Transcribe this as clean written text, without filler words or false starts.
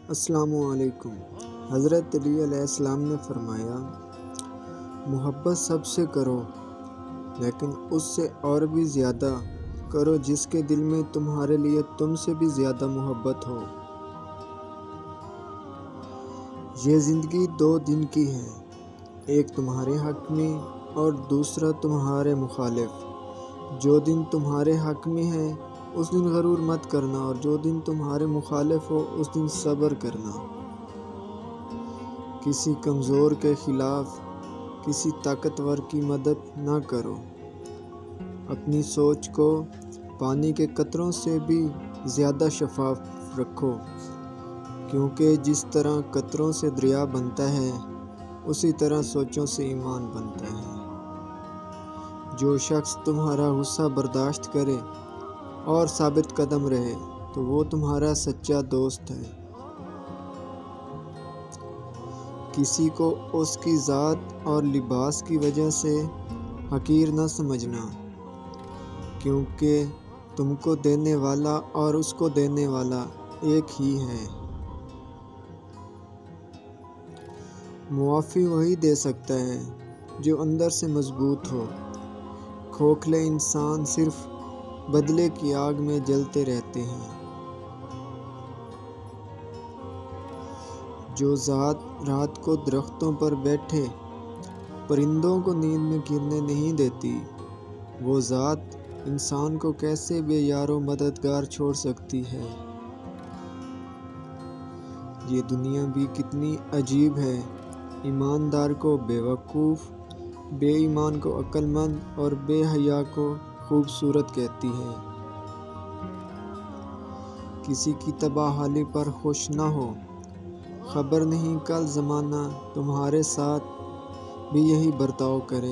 السلام علیکم۔ حضرت علی علیہ السلام نے فرمایا، محبت سب سے کرو لیکن اس سے اور بھی زیادہ کرو جس کے دل میں تمہارے لیے تم سے بھی زیادہ محبت ہو۔ یہ زندگی 2 دن کی ہے، ایک تمہارے حق میں اور دوسرا تمہارے مخالف۔ جو دن تمہارے حق میں ہے اس دن غرور مت کرنا، اور جو دن تمہارے مخالف ہو اس دن صبر کرنا۔ کسی کمزور کے خلاف کسی طاقتور کی مدد نہ کرو۔ اپنی سوچ کو پانی کے قطروں سے بھی زیادہ شفاف رکھو، کیونکہ جس طرح قطروں سے دریا بنتا ہے اسی طرح سوچوں سے ایمان بنتا ہے۔ جو شخص تمہارا غصہ برداشت کرے اور ثابت قدم رہے تو وہ تمہارا سچا دوست ہے۔ کسی کو اس کی ذات اور لباس کی وجہ سے حقیر نہ سمجھنا، کیونکہ تم کو دینے والا اور اس کو دینے والا ایک ہی ہے۔ معافی وہی دے سکتا ہے جو اندر سے مضبوط ہو۔ کھوکھلے انسان صرف بدلے کی آگ میں جلتے رہتے ہیں۔ جو ذات رات کو درختوں پر بیٹھے پرندوں کو نیند میں گرنے نہیں دیتی، وہ ذات انسان کو کیسے بے یار و مددگار چھوڑ سکتی ہے۔ یہ دنیا بھی کتنی عجیب ہے، ایماندار کو بے وقوف، بے ایمان کو عقل مند اور بے حیا کو خوبصورت کہتی ہے۔ کسی کی تباہ حالی پر خوش نہ ہو، خبر نہیں کل زمانہ تمہارے ساتھ بھی یہی برتاؤ کرے۔